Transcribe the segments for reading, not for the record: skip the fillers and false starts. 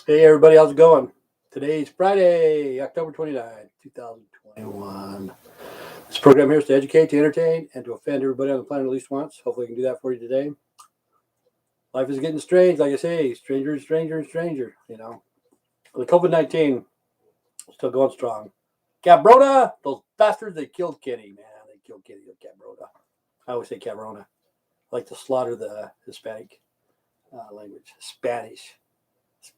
Hey everybody, how's it going? Today's Friday, October 29th, 2021. This program here is to educate, to entertain, and to offend everybody on the planet at least once. Hopefully I can do that for you today. Life is getting strange, like I say, stranger and stranger and stranger, The COVID-19 is still going strong. Cabrona, those bastards, they killed Kenny, man. They killed Kenny, Cabrona. I always say Cabrona. I like to slaughter the Hispanic language. Spanish.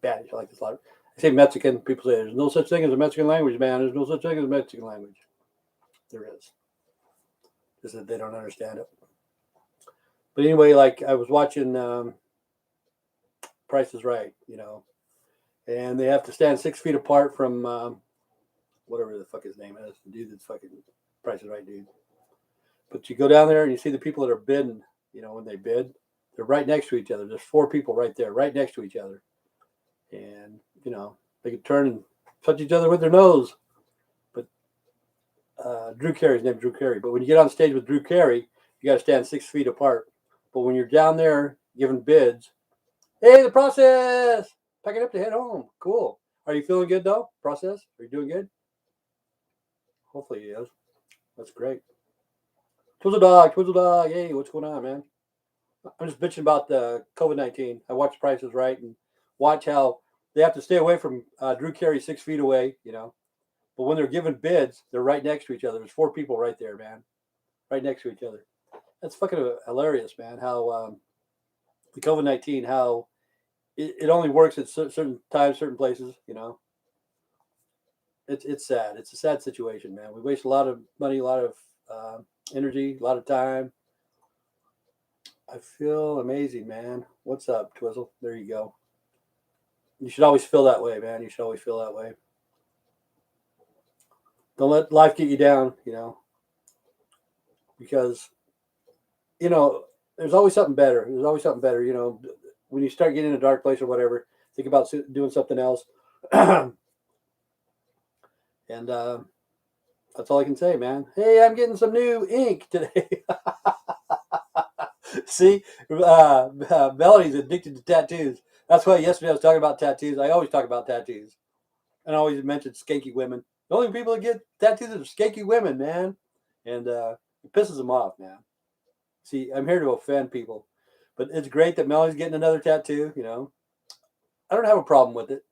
I like to slaughter. I say Mexican. People say there's no such thing as a Mexican language, man. There's no such thing as a Mexican language. There is. Just that they don't understand it. But anyway, like I was watching Price is Right, and they have to stand 6 feet apart from whatever the fuck his name is, the dude that's fucking Price is Right dude. But you go down there and you see the people that are bidding, when they bid, they're right next to each other. There's 4 people right there, right next to each other. And, they could turn and touch each other with their nose. But Drew Carey's named Drew Carey. But when you get on stage with Drew Carey, you got to stand 6 feet apart. But when you're down there giving bids, hey, the process, pack it up to head home. Cool. Are you feeling good, though? Process? Are you doing good? Hopefully he is. That's great. Twizzle dog. Hey, what's going on, man? I'm just bitching about the COVID-19. I watch Prices Right and watch how they have to stay away from Drew Carey 6 feet away, But when they're giving bids, they're right next to each other. There's 4 people right there, man. Right next to each other. That's fucking hilarious, man. How the COVID-19, how it only works at certain times, certain places, It's sad. It's a sad situation, man. We waste a lot of money, a lot of energy, a lot of time. I feel amazing, man. What's up, Twizzle? There you go. You should always feel that way, man. You should always feel that way. Don't let life get you down, because, there's always something better. There's always something better, When you start getting in a dark place or whatever, think about doing something else. And that's all I can say, man. Hey, I'm getting some new ink today. See, Melody's addicted to tattoos. That's why yesterday I was talking about tattoos. I always talk about tattoos. And I always mention skanky women. The only people that get tattoos are skanky women, man. And it pisses them off, man. See, I'm here to offend people. But it's great that Melody's getting another tattoo, I don't have a problem with it,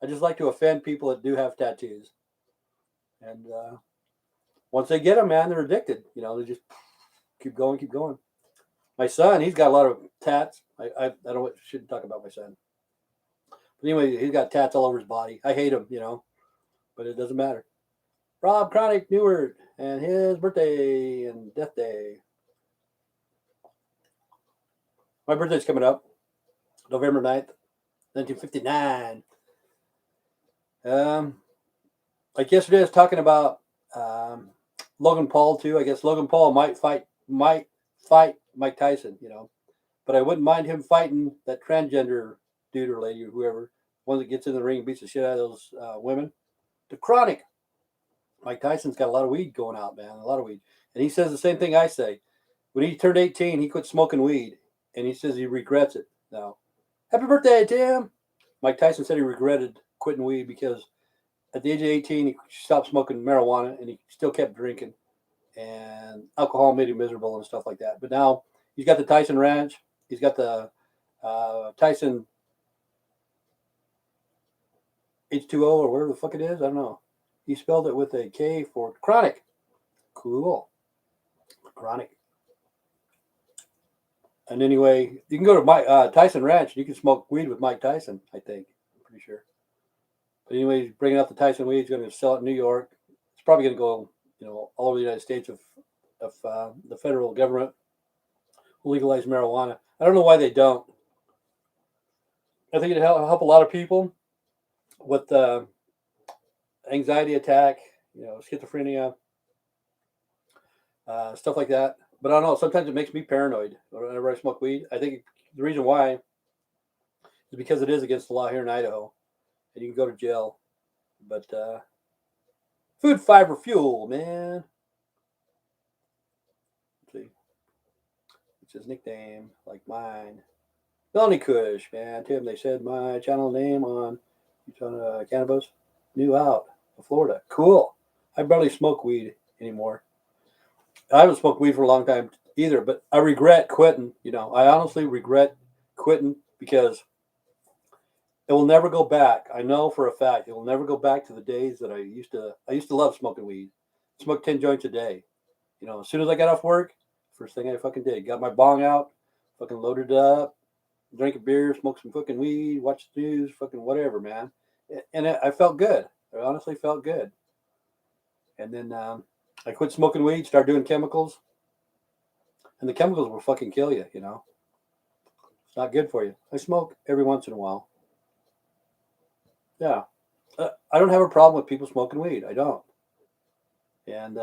I just like to offend people that do have tattoos. And once they get them, man, they're addicted. They just keep going, keep going. My son, he's got a lot of tats. I shouldn't talk about my son. But anyway, he's got tats all over his body. I hate him, but it doesn't matter. Rob Chronic Neward and his birthday and death day. My birthday's coming up, November 9th, 1959. Like yesterday, I was talking about Logan Paul too. I guess Logan Paul might fight Mike Tyson, but I wouldn't mind him fighting that transgender dude or lady or whoever, one that gets in the ring and beats the shit out of those women. The Chronic. Mike Tyson's got a lot of weed going out, man, a lot of weed. And he says the same thing I say. When he turned 18, he quit smoking weed, and he says he regrets it now. Happy birthday, Tim! Mike Tyson said he regretted quitting weed because at the age of 18, he stopped smoking marijuana, and he still kept drinking. And alcohol made him miserable and stuff like that. But now he's got the Tyson Ranch. He's got the Tyson H2O or whatever the fuck it is. I don't know. He spelled it with a K for chronic. Cool. Chronic. And anyway, you can go to Tyson Ranch and you can smoke weed with Mike Tyson, I think. I'm pretty sure. But anyway, he's bringing out the Tyson weed. He's going to sell it in New York. It's probably going to go, all over the United States if the federal government will legalize marijuana. I don't know why they don't. I think it'd help a lot of people with anxiety attack, schizophrenia, stuff like that. But I don't know. Sometimes it makes me paranoid whenever I smoke weed. I think the reason why is because it is against the law here in Idaho, and you can go to jail. But food, fiber, fuel, man. Let's see, it's his nickname, like mine. Melanie Kush, man. Tim, they said my channel name on Cannabis new out of Florida. Cool. I barely smoke weed anymore. I haven't smoked weed for a long time either, but I regret quitting. I honestly regret quitting because it will never go back. I know for a fact it will never go back to the days that I used to. I used to love smoking weed. Smoke 10 joints a day. As soon as I got off work, first thing I fucking did, got my bong out, fucking loaded it up, drank a beer, smoked some fucking weed, watched the news, fucking whatever, man. And I felt good. I honestly felt good. And then I quit smoking weed, started doing chemicals, and the chemicals will fucking kill you. It's not good for you. I smoke every once in a while. Yeah. I don't have a problem with people smoking weed. I don't. And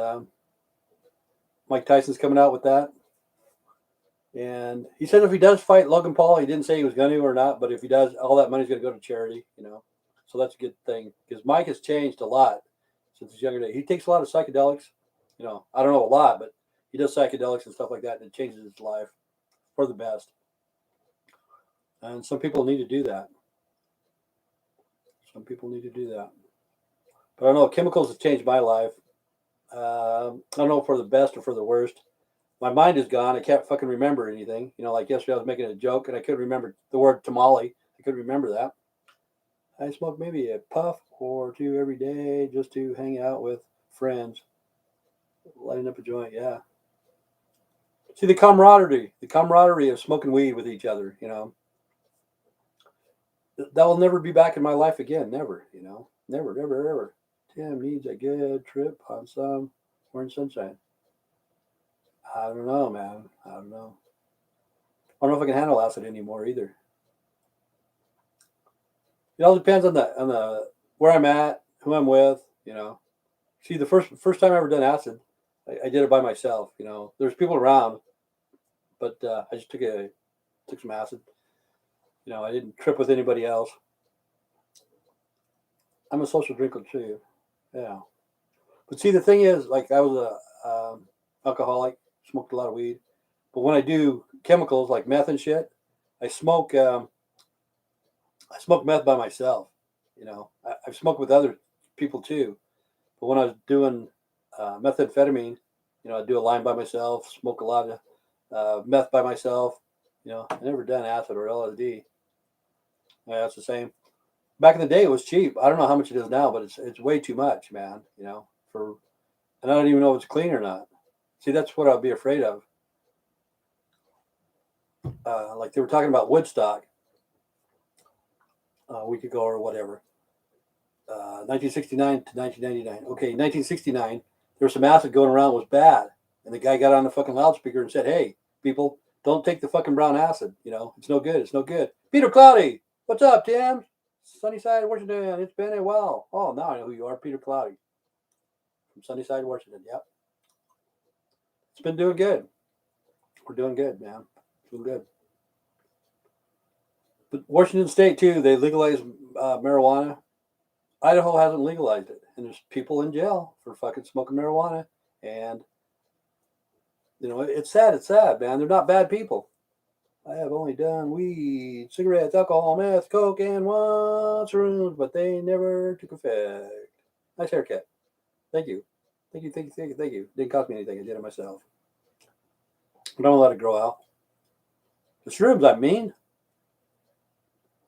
Mike Tyson's coming out with that. And he said if he does fight Logan Paul, he didn't say he was going to or not, but if he does, all that money's going to go to charity. So that's a good thing because Mike has changed a lot since his younger days. He takes a lot of psychedelics. I don't know a lot, but he does psychedelics and stuff like that, and it changes his life for the best. And some people need to do that. Some people need to do that. But I don't know, chemicals have changed my life. I don't know for the best or for the worst. My mind is gone. I can't fucking remember anything. Like yesterday I was making a joke and I couldn't remember the word tamale. I couldn't remember that. I smoke maybe a puff or two every day just to hang out with friends. Lighting up a joint, yeah. See the camaraderie of smoking weed with each other, that will never be back in my life again. Never, never, never, ever. Tim needs a good trip on some orange sunshine. I don't know, man. I don't know. I don't know if I can handle acid anymore either. It all depends on the where I'm at, who I'm with. See, the first time I ever done acid, I did it by myself. There's people around, but I just took some acid. I didn't trip with anybody else. I'm a social drinker too. Yeah. But see, the thing is, like, I was a alcoholic, smoked a lot of weed. But when I do chemicals like meth and shit, I smoke. I smoke meth by myself. I've smoked with other people too. But when I was doing methamphetamine, I'd do a line by myself, smoke a lot of meth by myself. I never done acid or LSD. Yeah, it's the same. Back in the day, it was cheap. I don't know how much it is now, but it's way too much, man. And I don't even know if it's clean or not. See, that's what I'd be afraid of. Like they were talking about Woodstock a week ago or whatever. 1969 to 1999. Okay, 1969, there was some acid going around. It was bad, and the guy got on the fucking loudspeaker and said, "Hey, people, don't take the fucking brown acid. It's no good. It's no good." Peter Cloudy, what's up, Tim? Sunnyside, Washington. It's been a while. Oh, now I know who you are, Peter Cloudy from Sunnyside, Washington. Yep, it's been doing good. We're doing good, man. Doing good. But Washington State too, they legalized marijuana. Idaho hasn't legalized it, and there's people in jail for fucking smoking marijuana. And it's sad. It's sad, man. They're not bad people. I have only done weed, cigarettes, alcohol, meth, coke, and mushrooms, but they never took effect. Nice haircut. Thank you. Thank you, thank you, thank you, thank you. Didn't cost me anything. I did it myself. I don't let it grow out. The shrooms, I mean.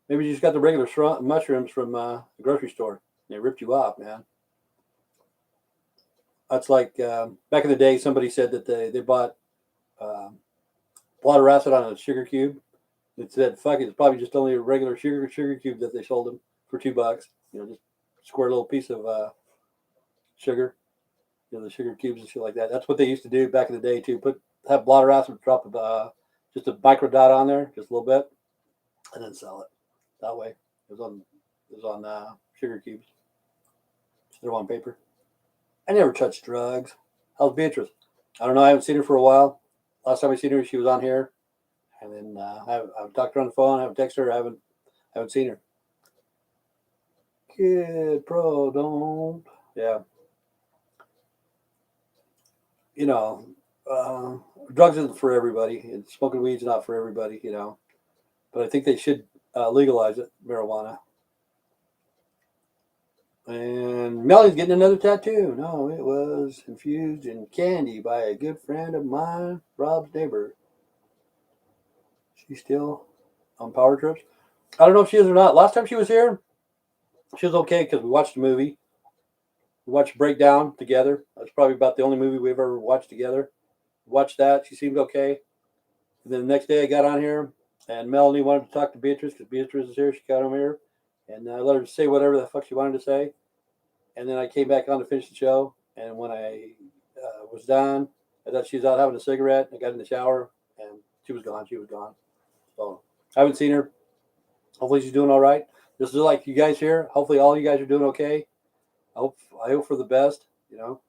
Maybe you just got the regular mushrooms from the grocery store. They ripped you off, man. That's like back in the day, somebody said that they bought water acid on a sugar cube. It said, fuck it, it's probably just only a regular sugar cube that they sold them for $2. Just square little piece of sugar. The sugar cubes and shit like that. That's what they used to do back in the day too. Have blotter acid, drop just a micro dot on there, just a little bit, and then sell it that way. It was on sugar cubes. They're on paper. I never touched drugs. How's Beatrice? I don't know. I haven't seen her for a while. Last time I seen her, she was on here, and then I've talked to her on the phone. I haven't texted her. I haven't seen her. Kid, pro, don't. Yeah. Drugs isn't for everybody, and smoking weed's not for everybody. But I think they should legalize it, marijuana. And Melly's getting another tattoo. No, it was infused in candy by a good friend of mine, Rob's neighbor. She's still on power trips. I don't know if she is or not. Last time she was here, she was okay because we watched a movie. We watched Breakdown together. That's probably about the only movie we've ever watched together. Watched that. She seemed okay. And then the next day I got on here, and Melanie wanted to talk to Beatrice because Beatrice is here. She got on here, and I let her say whatever the fuck she wanted to say. And then I came back on to finish the show. And when I was done, I thought she was out having a cigarette. I got in the shower, and she was gone. She was gone. So I haven't seen her. Hopefully she's doing all right. This is like you guys here. Hopefully all you guys are doing okay. I hope for the best, you know.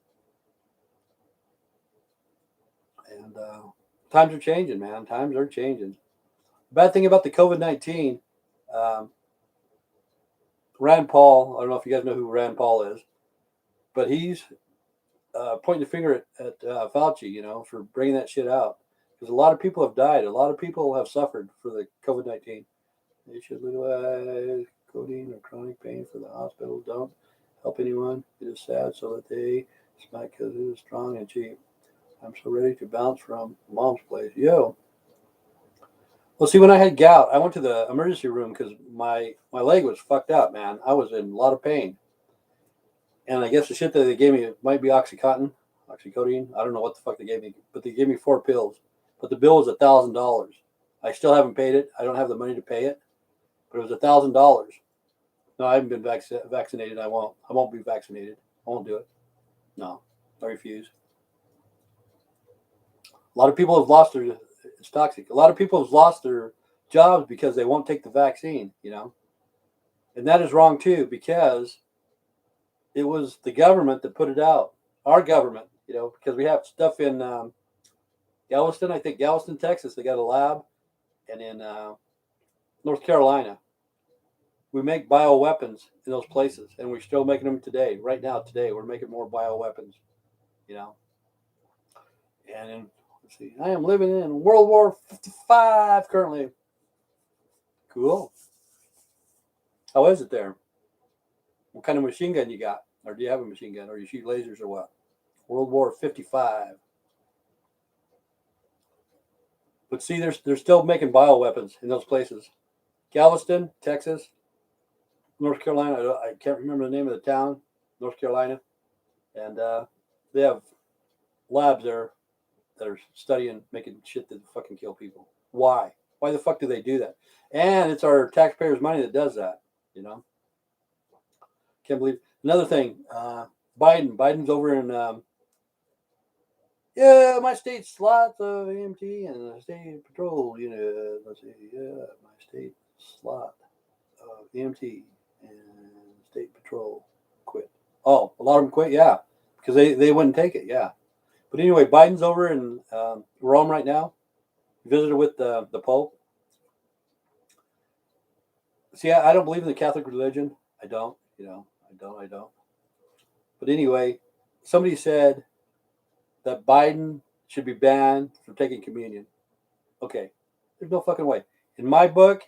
And times are changing, man. Times are changing. Bad thing about the COVID-19, um, Rand Paul. I don't know if you guys know who Rand Paul is, but he's pointing the finger at Fauci, you know, for bringing that shit out. Because a lot of people have died. A lot of people have suffered for the COVID-19. They should legalize codeine or chronic pain for the hospital. Don't help anyone. It is sad so that they smack because it is strong and cheap. I'm so ready to bounce from mom's place. Yo. Well, see, when I had gout, I went to the emergency room because my leg was fucked up, man. I was in a lot of pain. And I guess the shit that they gave me might be oxycodeine. I don't know what the fuck they gave me, but they gave me 4 pills. But the bill was $1,000. I still haven't paid it. I don't have the money to pay it, but it was $1,000. No, I haven't been vaccinated. I won't. I won't be vaccinated. I won't do it. No, I refuse. A lot of people have lost their. It's toxic. A lot of people have lost their jobs because they won't take the vaccine. You know, and that is wrong too because it was the government that put it out. Our government, you know, because we have stuff in Galveston. I think Galveston, Texas. They got a lab, and in North Carolina, we make bioweapons in those places, and we're still making them today. Right now, today, we're making more bioweapons. You know, and in, let's see, I am living in World War 55 currently. Cool. How is it there? What kind of machine gun you got? Or do you have a machine gun? Or you shoot lasers or what? World War 55. But see, they're still making bioweapons in those places. Galveston, Texas, North Carolina. I can't remember the name of the town, North Carolina. And they have labs there that are studying making shit that fucking kill people. Why? Why the fuck do they do that? And it's our taxpayers' money that does that, you know? Can't believe. Another thing, Biden's over in, yeah, my state slots of EMT and the state patrol unit. Let's see, yeah, my state slot of EMT and state patrol quit. Oh, a lot of them quit, yeah, because they wouldn't take it, yeah. But anyway, Biden's over in Rome right now. He visited with the Pope. See, I don't believe in the Catholic religion. I don't, you know, I don't. But anyway, somebody said that Biden should be banned from taking communion. Okay, there's no fucking way. In my book,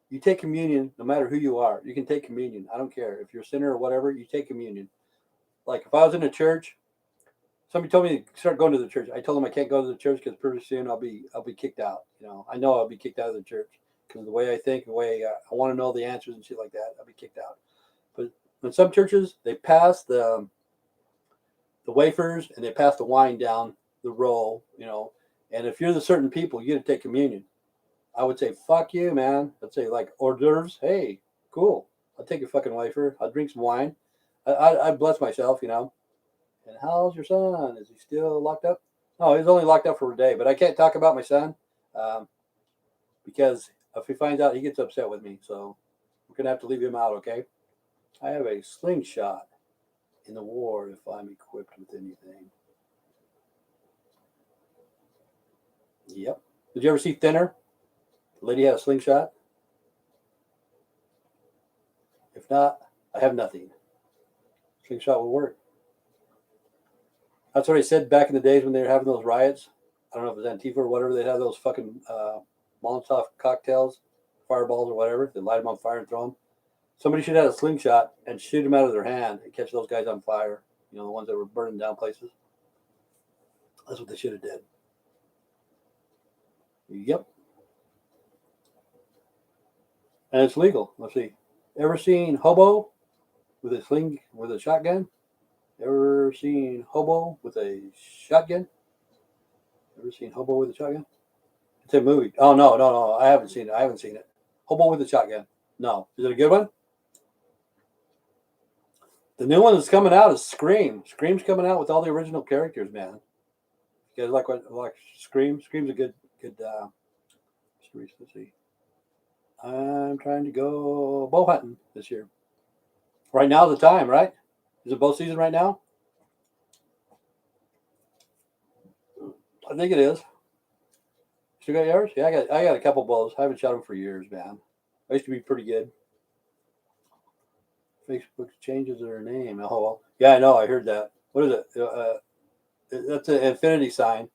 you take communion no matter who you are. You can take communion. I don't care. If you're a sinner or whatever, you take communion. Like if I was in a church, somebody told me to start going to the church. I told them I can't go to the church because pretty soon I'll be kicked out. You know, I know I'll be kicked out of the church because the way I think, the way I want to know the answers and shit like that, I'll be kicked out. But in some churches, they pass the wafers and they pass the wine down the roll, you know. And if you're the certain people, you get to take communion. I would say, fuck you, man. I'd say like hors d'oeuvres. Hey, cool. I'll take a fucking wafer. I'll drink some wine. I bless myself, you know. And how's your son? Is he still locked up? No, he's only locked up for a day. But I can't talk about my son because if he finds out, he gets upset with me. So we're going to have to leave him out, okay? I have a slingshot in the war if I'm equipped with anything. Yep. Did you ever see Thinner? The lady had a slingshot. If not, I have nothing. Slingshot will work. That's what I said back in the days when they were having those riots. I don't know if it was Antifa or whatever. They'd have those fucking Molotov cocktails. fireballs or whatever. They light them on fire and throw them. Somebody should have a slingshot and shoot them out of their hand and catch those guys on fire. You know, the ones that were burning down places. That's what they should have did. Yep. And it's legal. Let's see. Ever seen hobo with a shotgun? Ever seen hobo with a shotgun? Ever seen hobo with a shotgun? It's a movie. Oh no. I haven't seen it. Hobo with a shotgun. No. Is it a good one? The new one that's coming out is Scream. Scream's coming out with all the original characters, man. You guys like Scream? Scream's a good series. Let's see. I'm trying to go bow hunting this year. Right now's the time, right? Is it bow season right now? I think it is. Still got yours? Yeah, I got a couple bows. I haven't shot them for years, man. I used to be pretty good. Facebook changes their name. Oh, well. Yeah, I know. I heard that. What is it? That's an infinity sign.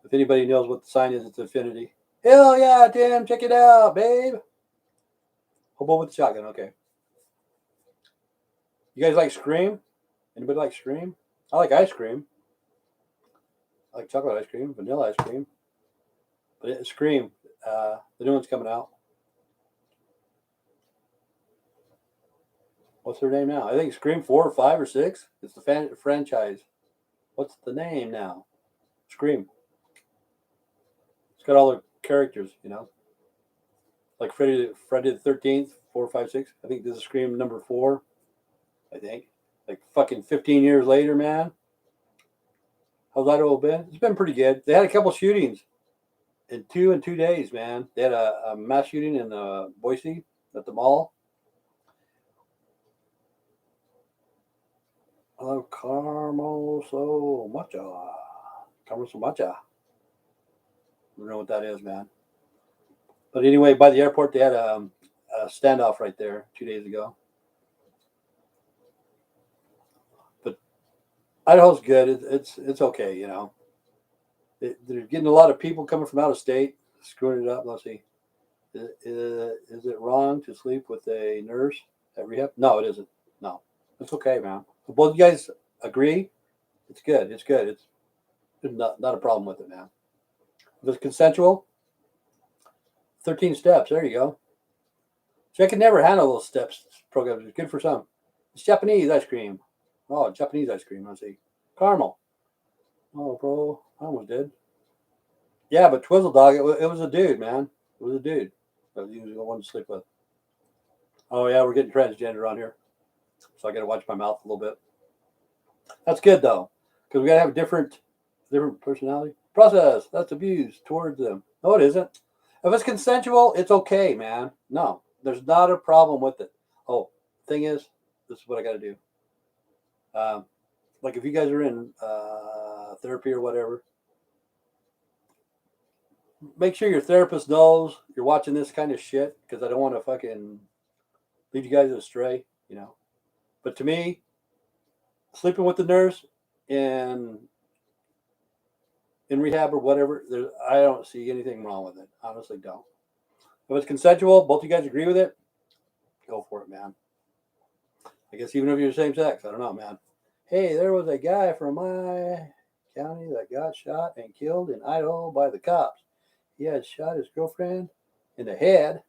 If anybody knows what the sign is, it's infinity. Hell yeah, Tim. Check it out, babe. Hobo with the shotgun. Okay. You guys like Scream? Anybody like Scream? I like ice cream. I like chocolate ice cream, vanilla ice cream. But it's Scream. The new one's coming out. What's their name now? I think Scream 4 or 5 or 6. It's the franchise. What's the name now? Scream. It's got all the characters, you know. Like Friday the 13th, 4, 5, 6. I think this is Scream number 4. I think. Like fucking 15 years later, man. How's that all been? It's been pretty good. They had a couple shootings in 2 days, man. They had a mass shooting in Boise at the mall. I love caramel so matcha. Caramel so matcha. I don't know what that is, man. But anyway, by the airport, they had a standoff right there 2 days ago. But Idaho's good. It's okay, you know. They're getting a lot of people coming from out of state, screwing it up. Let's see. Is it wrong to sleep with a nurse at rehab? No, it isn't. No, it's okay, man. If both you guys agree, it's good. It's good. It's not a problem with it, man. If it's consensual, 13 steps. There you go. So I can never handle those steps programs. It's good for some. It's Japanese ice cream. Oh, Japanese ice cream. Let's see. Caramel. Oh, bro. I almost did. Yeah, but Twizzle Dog, it was a dude, man. It was a dude that he was the one to sleep with. Oh, yeah, we're getting transgender on here. So I got to watch my mouth a little bit. That's good, though, because we got to have a different personality. Process. That's abuse towards them. No, it isn't. If it's consensual, it's okay, man. No, there's not a problem with it. Oh, thing is, this is what I got to do. Like if you guys are in therapy or whatever, make sure your therapist knows you're watching this kind of shit, because I don't want to fucking lead you guys astray, you know. But to me, sleeping with the nurse in rehab or whatever, I don't see anything wrong with it. Honestly, don't. If it's consensual, both you guys agree with it, go for it, man. I guess even if you're the same sex, I don't know, man. Hey, there was a guy from my county that got shot and killed in Idaho by the cops. He had shot his girlfriend in the head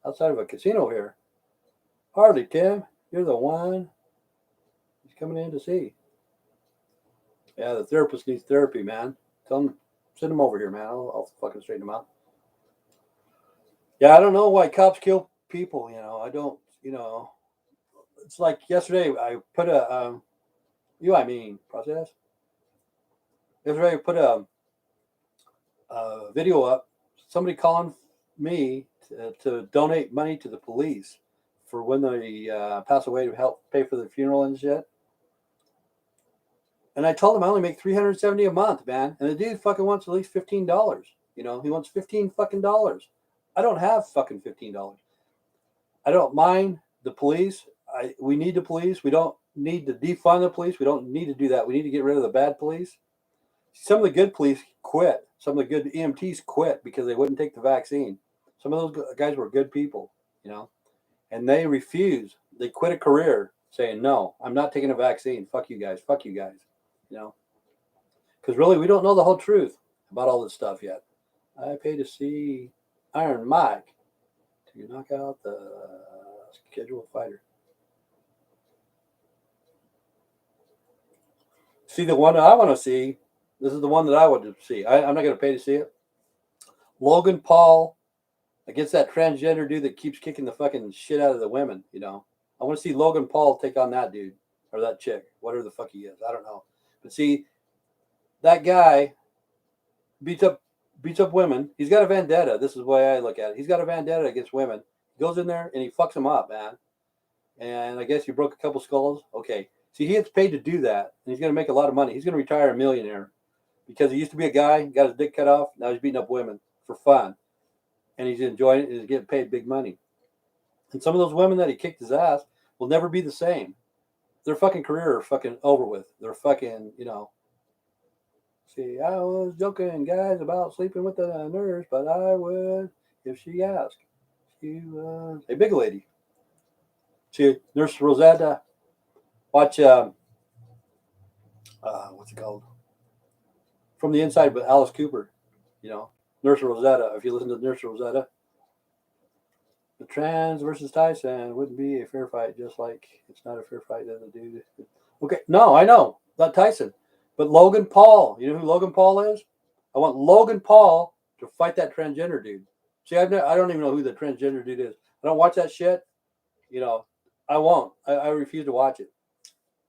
outside of a casino here. Hardly, Tim. You're the one he's coming in to see. Yeah, the therapist needs therapy, man. Tell him, send him over here, man. I'll fucking straighten him out. Yeah, I don't know why cops kill people, you know. I don't, you know. It's like yesterday I put a, process. Yesterday I put a video up. Somebody calling me to donate money to the police for when they pass away, to help pay for the funeral and shit. And I told him I only make $370 a month, man. And the dude fucking wants at least $15. You know, he wants $15 fucking dollars. I don't have fucking $15. I don't mind the police. We need the police. We don't need to defund the police. We don't need to do that. We need to get rid of the bad police. Some of the good police quit. Some of the good EMTs quit because they wouldn't take the vaccine. Some of those guys were good people, you know, and they refused. They quit a career saying, no, I'm not taking a vaccine. Fuck you guys. Fuck you guys. You know, because really we don't know the whole truth about all this stuff yet. I pay to see Iron Mike to knock out the scheduled fighter. See, the one that I want to see, this is the one that I want to see. I'm not going to pay to see it. Logan Paul against that transgender dude that keeps kicking the fucking shit out of the women, you know. I want to see Logan Paul take on that dude or that chick, whatever the fuck he is. I don't know. But see, that guy beats up women. He's got a vendetta. This is the way I look at it. He's got a vendetta against women. He goes in there and he fucks them up, man. And I guess you broke a couple skulls. Okay. See, he gets paid to do that, and he's going to make a lot of money. He's going to retire a millionaire because he used to be a guy, got his dick cut off. Now he's beating up women for fun, and he's enjoying it. And he's getting paid big money. And some of those women that he kicked his ass will never be the same. Their fucking career are fucking over with. They're fucking, you know. See, I was joking, guys, about sleeping with the nurse, but I would if she asked. She was a big lady. See, Nurse Rosetta. Watch, what's it called? From the Inside with Alice Cooper. You know, Nurse Rosetta. If you listen to Nurse Rosetta, the Trans versus Tyson wouldn't be a fair fight, just like it's not a fair fight that the dude. Okay, no, I know, not Tyson, but Logan Paul. You know who Logan Paul is? I want Logan Paul to fight that transgender dude. See, I don't even know who the transgender dude is. I don't watch that shit. You know, I won't. I refuse to watch it.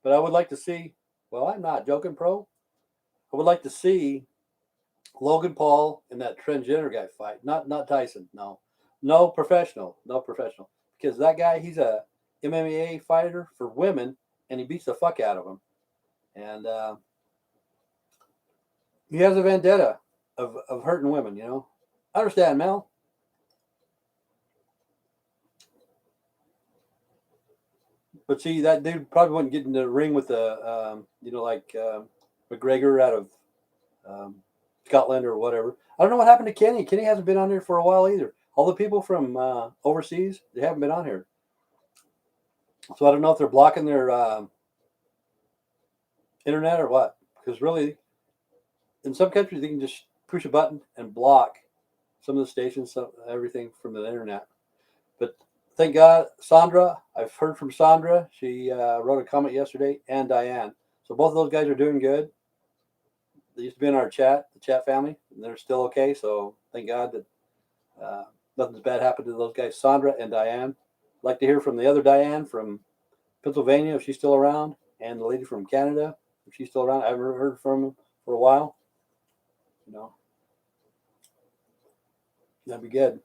But I would like to see. Well, I'm not joking, pro. I would like to see Logan Paul and that transgender guy fight. Not Tyson. No professional. Because that guy, he's a MMA fighter for women, and he beats the fuck out of them. And he has a vendetta of hurting women. You know, I understand, Mel. But see, that dude probably wouldn't get in the ring with the, like McGregor out of Scotland or whatever. I don't know what happened to Kenny. Kenny hasn't been on here for a while either. All the people from overseas, they haven't been on here. So I don't know if they're blocking their internet or what. Because really, in some countries, they can just push a button and block some of the stations, everything from the internet. But thank God, Sandra, I've heard from Sandra. She wrote a comment yesterday, and Diane. So both of those guys are doing good. They used to be in our chat, the chat family, and they're still okay. So thank God that nothing's bad happened to those guys, Sandra and Diane. I'd like to hear from the other Diane from Pennsylvania, if she's still around, and the lady from Canada, if she's still around. I haven't heard from them for a while. You know, that'd be good.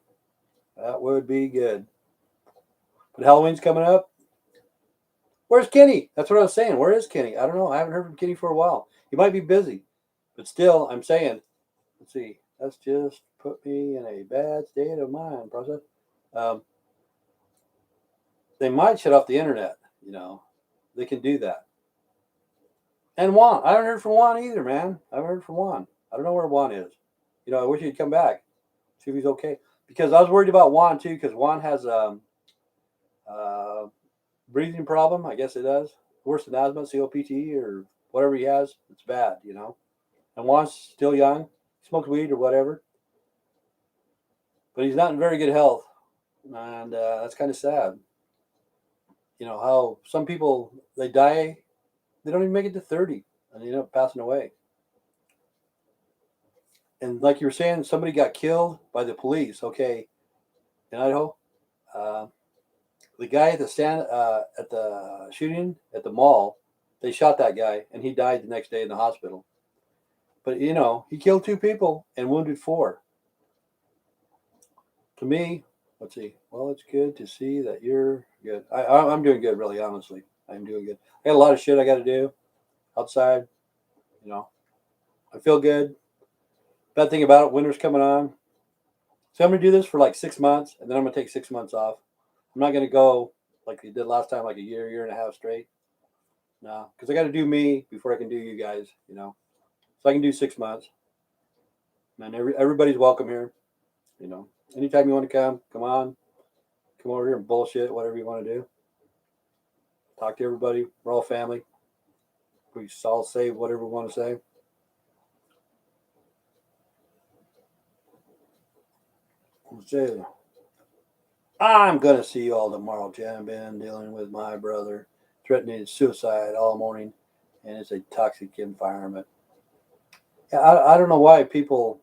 That would be good. But Halloween's coming up. Where's Kenny? That's what I was saying. Where is Kenny? I don't know. I haven't heard from Kenny for a while. He might be busy. But still, I'm saying, let's see. That's just put me in a bad state of mind, process. They might shut off the internet. You know, they can do that. And Juan, I haven't heard from Juan either, man. I haven't heard from Juan. I don't know where Juan is. You know, I wish he'd come back, see if he's okay. Because I was worried about Juan too, because Juan has breathing problem. I guess it does. Worse than asthma, COPD, or whatever he has. It's bad, you know. And Juan's still young. He smokes weed or whatever. But he's not in very good health. And that's kind of sad. You know, how some people, they die, they don't even make it to 30. And they end up passing away. And like you were saying, somebody got killed by the police, okay, in Idaho. The guy at the shooting at the mall, they shot that guy, and he died the next day in the hospital. But, you know, he killed 2 people and wounded 4. To me, let's see. Well, it's good to see that you're good. I'm doing good, really, honestly. I'm doing good. I got a lot of shit I got to do outside. You know, I feel good. Bad thing about it, winter's coming on. So I'm going to do this for like 6 months, and then I'm going to take 6 months off. I'm not going to go like we did last time, like a year and a half straight. No, because I got to do me before I can do you guys, you know. So I can do 6 months. And everybody's welcome here, you know. Anytime you want to come on. Come over here and bullshit, whatever you want to do. Talk to everybody. We're all family. We all say whatever we want to say. I'm going to see you all tomorrow, Jim. Been dealing with my brother threatening suicide all morning, and it's a toxic environment. Yeah, I don't know why people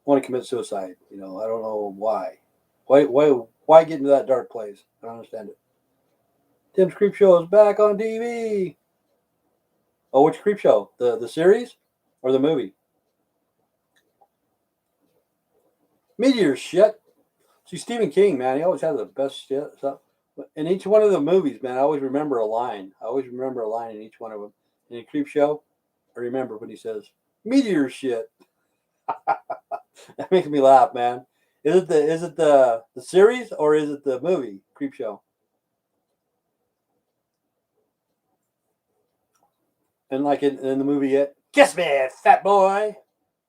want to commit suicide. I don't know why. Why get into that dark place? I don't understand it. Tim's Creep Show is back on TV. Oh, which Creep Show? The series or the movie? Meteor shit. See, Stephen King, man, he always has the best shit. So, in each one of the movies, man, I always remember a line. I always remember a line in each one of them. In a Creep Show, I remember when he says, "Meteor shit." That makes me laugh, man. Is it the series or is it the movie Creep Show? And like in the movie, kiss me, fat boy.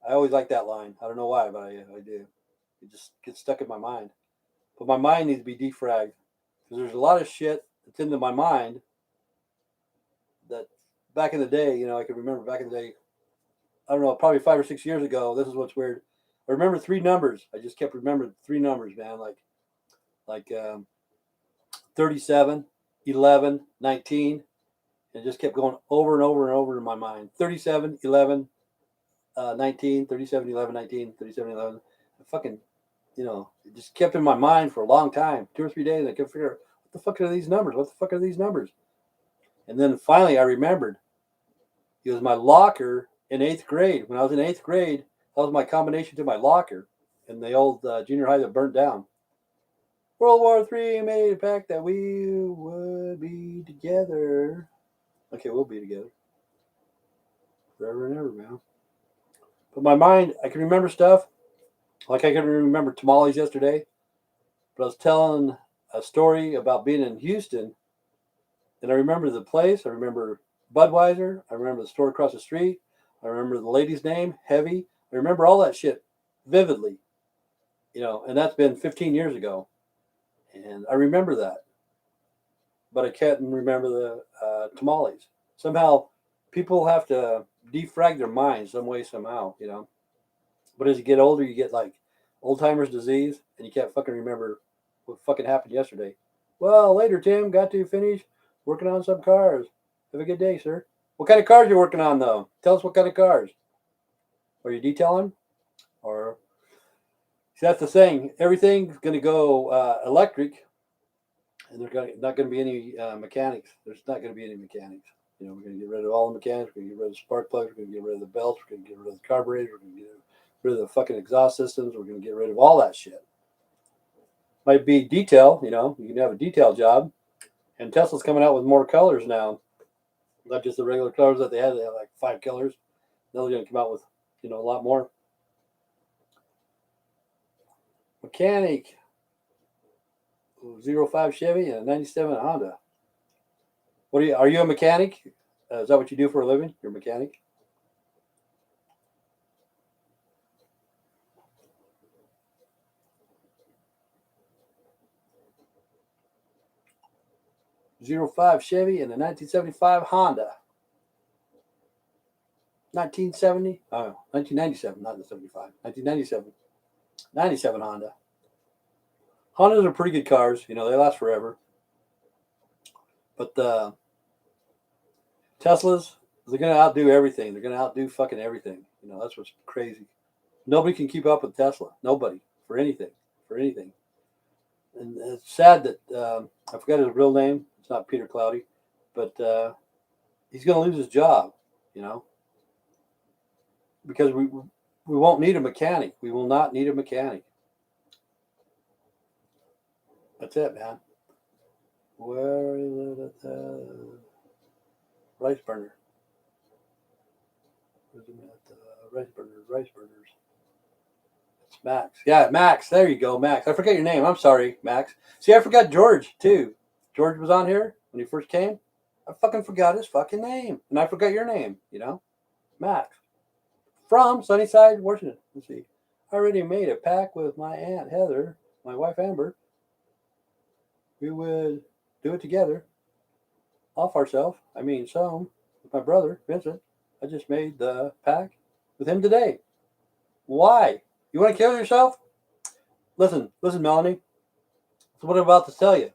I always like that line. I don't know why, but I do. It just gets stuck in my mind. But my mind needs to be defragged because there's a lot of shit that's into my mind that back in the day, I can remember back in the day. I don't know, probably 5 or 6 years ago. This is what's weird. I remember three numbers. I just kept remembering three numbers, man. Like 37, 11, 19. It just kept going over and over and over in my mind. 37, 11, 19, 37, 11, 19, 37, 11. I fucking, it just kept in my mind for a long time, 2 or 3 days. I kept figuring, what the fuck are these numbers? What the fuck are these numbers? And then finally I remembered. It was my locker in 8th grade. When I was in 8th grade, that was my combination to my locker in the old junior high that burnt down. World War III made a pact that we would be together. Okay, we'll be together. Forever and ever, man. But my mind, I can remember stuff. Like I can remember tamales yesterday. But I was telling a story about being in Houston. And I remember the place. I remember Budweiser. I remember the store across the street. I remember the lady's name, Heavy. I remember all that shit vividly. And that's been 15 years ago. And I remember that. But I can't remember the tamales. Somehow, people have to defrag their minds some way, somehow, But as you get older, you get like old timer's disease, and you can't fucking remember what fucking happened yesterday. Well, later, Tim, got to finish working on some cars. Have a good day, sir. What kind of cars you working on, though? Tell us what kind of cars. Are you detailing? Or see, that's the thing. Everything's going to go electric, and there's not going to be any mechanics. There's not going to be any mechanics. We're going to get rid of all the mechanics. We're going to get rid of the spark plugs. We're going to get rid of the belts. We're going to get rid of the carburetors. We're going to get rid of the fucking exhaust systems. We're going to get rid of all that shit. Might be detail, you can have a detail job. And Tesla's coming out with more colors now. Not just the regular colors that they had. They have like 5 colors. Now they're going to come out with, a lot more. Mechanic. 05 Chevy and a 97 Honda. Are you a mechanic? Is that what you do for a living? You're a mechanic? '05 Chevy and a 1975 Honda. 1970? Oh, 1997, not the 75. 1997. 97 Honda. Hondas are pretty good cars. They last forever. But the Teslas, they're going to outdo everything. They're going to outdo fucking everything. That's what's crazy. Nobody can keep up with Tesla. Nobody. For anything. For anything. And it's sad that I forgot his real name. It's not Peter Cloudy. But he's going to lose his job, because we won't need a mechanic. We will not need a mechanic. That's it, man. Where is it? Rice burner. Where's it at? Rice burners. It's Max. Yeah, Max. There you go, Max. I forgot your name. I'm sorry, Max. See, I forgot George, too. George was on here when he first came. I fucking forgot his fucking name. And I forgot your name, Max. From Sunnyside, Washington. Let's see. I already made a pact with my Aunt Heather my wife Amber, we would do it together, off ourselves. I mean, some with my brother Vincent. I just made the pact with him today. Why? You want to kill yourself? Listen, Melanie. That's what I'm about to tell you.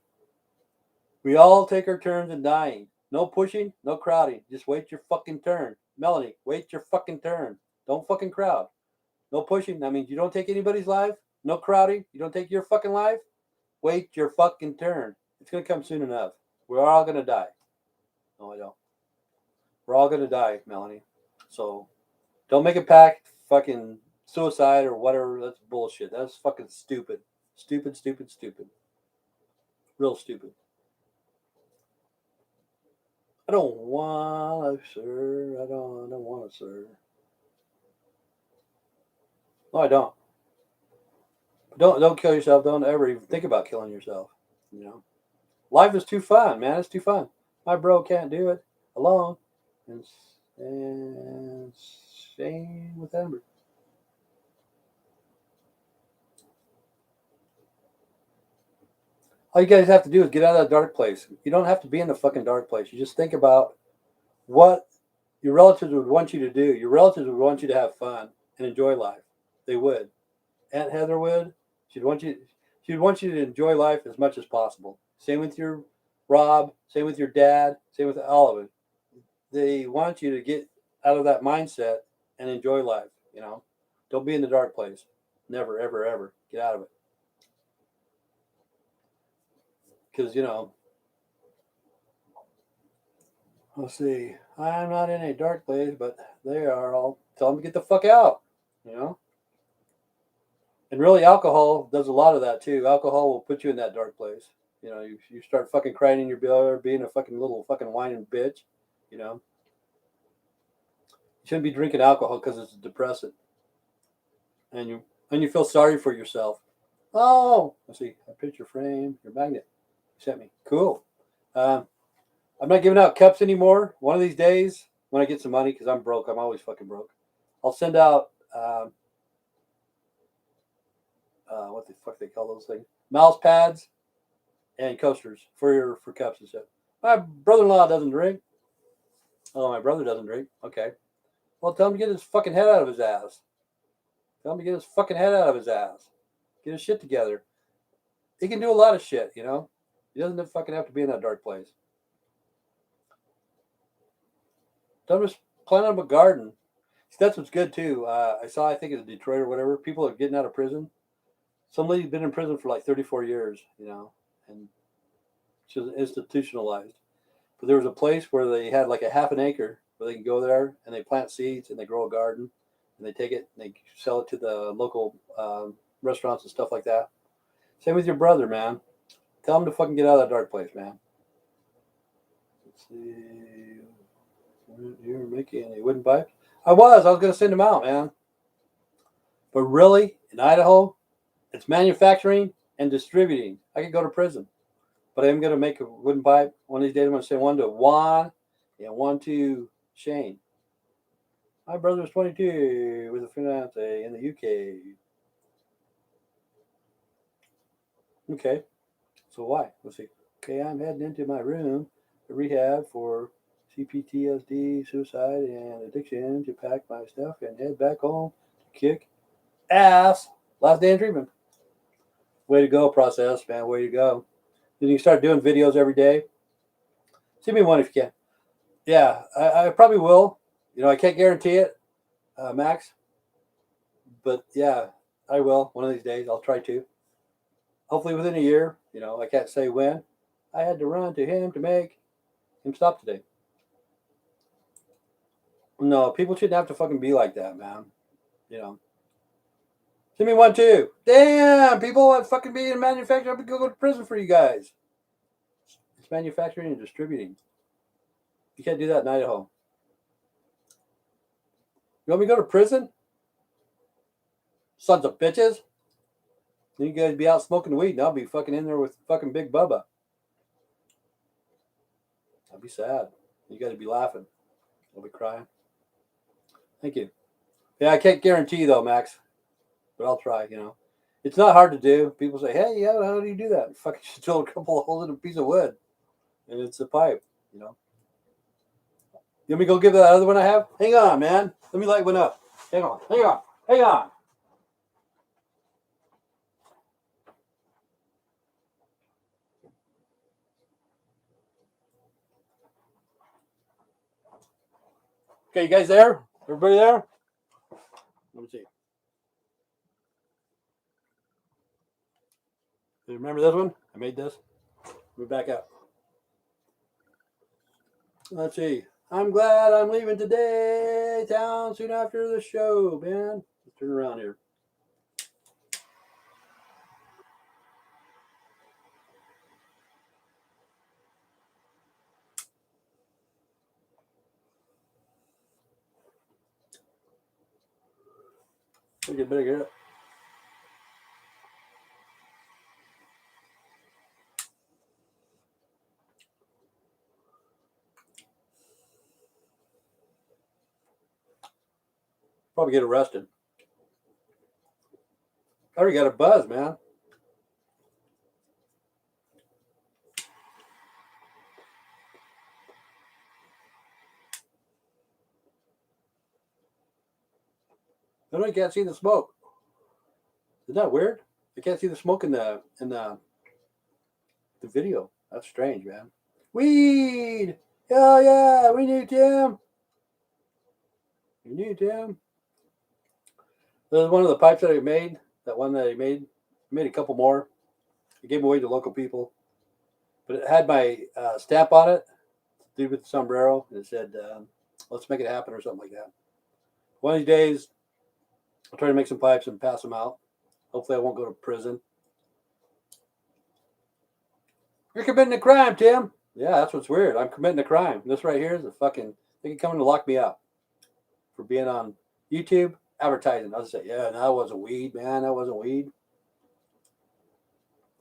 We all take our turns in dying. No pushing, no crowding. Just wait your fucking turn. Melanie, wait your fucking turn. Don't fucking crowd. No pushing. That means you don't take anybody's life. No crowding. You don't take your fucking life. Wait your fucking turn. It's going to come soon enough. We're all going to die. No, I don't. We're all going to die, Melanie. So don't make a pact, fucking suicide or whatever. That's bullshit. That's fucking stupid. Stupid. Real stupid. I don't want to, sir. I don't want to, sir. No, I don't. Don't kill yourself. Don't ever even think about killing yourself. You know, life is too fun, man. It's too fun. My bro can't do it alone, and same with Amber. All you guys have to do is get out of that dark place. You don't have to be in the fucking dark place. You just think about what your relatives would want you to do. Your relatives would want you to have fun and enjoy life. They would. Aunt Heather would. She'd want you. She'd want you to enjoy life as much as possible. Same with your Rob. Same with your dad. Same with all of it. They want you to get out of that mindset and enjoy life. You know, don't be in the dark place. Never, ever, ever get out of it. Because let's see. I'm not in a dark place, but they are. I'll tell them to get the fuck out. You know. And really, alcohol does a lot of that too. Alcohol will put you in that dark place. You start fucking crying in your beer, being a fucking little fucking whining bitch. You know, you shouldn't be drinking alcohol because it's a depressant, and you feel sorry for yourself. Oh, let's see, a picture frame, your magnet. You sent me. Cool. Um, I'm not giving out cups anymore. One of these days, when I get some money, because I'm broke, I'm always fucking broke. I'll send out what the fuck they call those things, mouse pads and coasters for cups and stuff. My brother-in-law doesn't drink. Oh, my brother doesn't drink. Okay. Well, tell him to get his fucking head out of his ass. Tell him to get his fucking head out of his ass. Get his shit together. He can do a lot of shit, you know? He doesn't fucking have to be in that dark place. Tell him to plant him a garden. See, that's what's good, too. I think it's Detroit or whatever. People are getting out of prison. Some lady's been in prison for like 34 years, and she's institutionalized. But there was a place where they had like a half an acre where they can go there and they plant seeds and they grow a garden and they take it and they sell it to the local restaurants and stuff like that. Same with your brother, man. Tell him to fucking get out of that dark place, man. Let's see. You were making a wooden pipe? I was going to send him out, man. But really, in Idaho, it's manufacturing and distributing. I could go to prison. But I am going to make a wooden pipe. One of these days, I'm going to send one to Juan and one to Shane. My brother's 22 with a fiance in the UK. Okay. So why? Let's see. Okay, I'm heading into my room to rehab for CPTSD, suicide, and addiction to pack my stuff and head back home to kick ass. Last day in treatment. Way to go, process, man. Way to go. Then you start doing videos every day. Send me one if you can. Yeah, I probably will. I can't guarantee it, Max. But yeah, I will. One of these days, I'll try to. Hopefully within a year. I can't say when. I had to run to him to make him stop today. No, people shouldn't have to fucking be like that, man. Send me one too. Damn, people that fucking be in manufacturing, I'm gonna go to prison for you guys. It's manufacturing and distributing. You can't do that in Idaho. You want me to go to prison? Sons of bitches. Then you guys be out smoking weed and I'll be fucking in there with fucking Big Bubba. I'll be sad. You guys be laughing. I'll be crying. Thank you. Yeah, I can't guarantee though, Max. But I'll try, It's not hard to do. People say, "Hey, yeah, how do you do that?" Fucking just drill a couple of holes in a piece of wood, and it's a pipe. You know. You want me to go give that other one I have? Hang on, man. Let me light one up. Hang on. Hang on. Hang on. Okay, you guys there? Everybody there? Let me see. Do you remember this one? I made this. Let me back up. Let's see. I'm glad I'm leaving today. Town soon after the show, man. Let's turn around here. Let me get bigger. Probably get arrested. I already got a buzz, man. I can't see the smoke. Isn't that weird? I can't see the smoke in the video. That's strange, man. Weed. Hell yeah, we need Tim. We need Tim. This is one of the pipes that I made. That one that I made. I made a couple more. I gave them away to local people. But it had my stamp on it, dude with the sombrero, and it said, "Let's make it happen" or something like that. One of these days, I'll try to make some pipes and pass them out. Hopefully, I won't go to prison. You're committing a crime, Tim. Yeah, that's what's weird. I'm committing a crime. This right here is a fucking. They can come in to lock me up for being on YouTube advertising. I'll just say, yeah, no, that wasn't weed, man. That wasn't weed.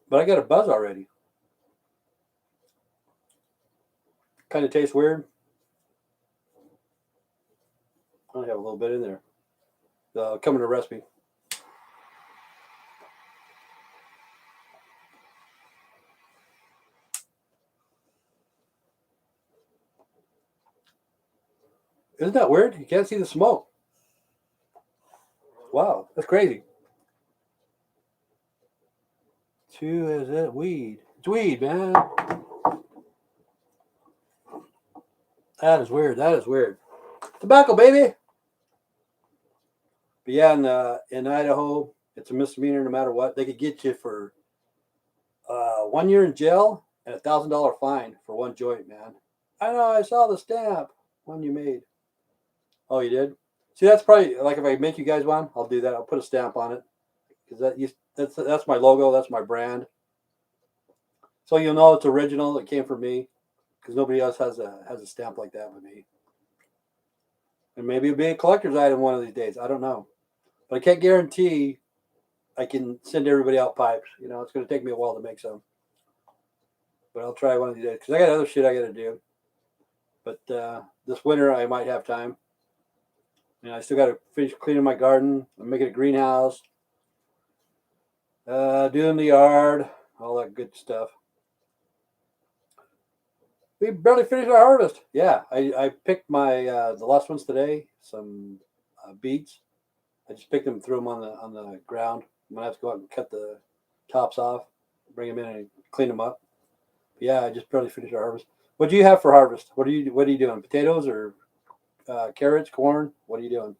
But I got a buzz already. Kind of tastes weird. I only have a little bit in there. Coming to recipe. Isn't that weird? You can't see the smoke. Wow, that's crazy. Two is it weed? It's weed, man. That is weird. That is weird. Tobacco, baby. But yeah, in Idaho, it's a misdemeanor no matter what. They could get you for 1 year in jail and $1,000 fine for one joint, man. I know. I saw the stamp one you made. Oh, you did? See, that's probably like if I make you guys one, I'll do that. I'll put a stamp on it because that's my logo. That's my brand. So you'll know it's original. It came from me because nobody else has a stamp like that with me. And maybe it'll be a collector's item one of these days. I don't know, but I can't guarantee I can send everybody out pipes. You know, it's going to take me a while to make some, but I'll try one of these days because I got other shit I got to do. But this winter I might have time. And I still got to finish cleaning my garden. I'm making a greenhouse, doing the yard, all that good stuff. We barely finished our harvest. Yeah, I picked my the last ones today. Some beets. I just picked them, threw them on the ground. I'm gonna have to go out and cut the tops off, bring them in and clean them up. But yeah, I just barely finished our harvest. What do you have for harvest? What are you doing? Potatoes or carrots, corn? What are you doing?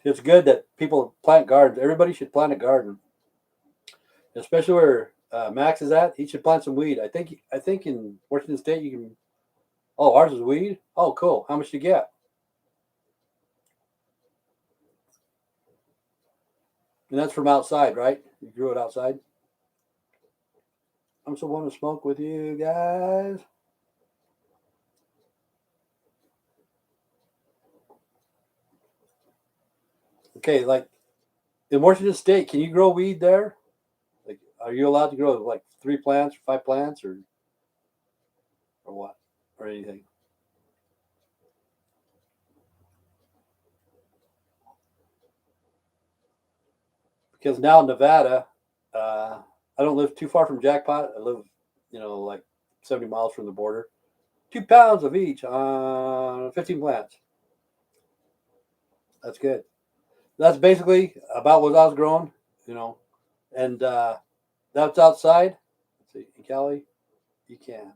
It's good that people plant gardens. Everybody should plant a garden, especially where Max is at. He should plant some weed. I think in Washington State you can. Oh, ours is weed. Oh, cool. How much do you get? And that's from outside, right? You grew it outside. I'm so want to smoke with you guys. Okay, like in Washington State, can you grow weed there? Like, are you allowed to grow like 3 plants, 5 plants, or what, or anything? because now in Nevada, I don't live too far from Jackpot. I live, like 70 miles from the border. 2 pounds of each on 15 plants. That's good. That's basically about what I was growing, and that's outside. Let's see, in Cali, you can.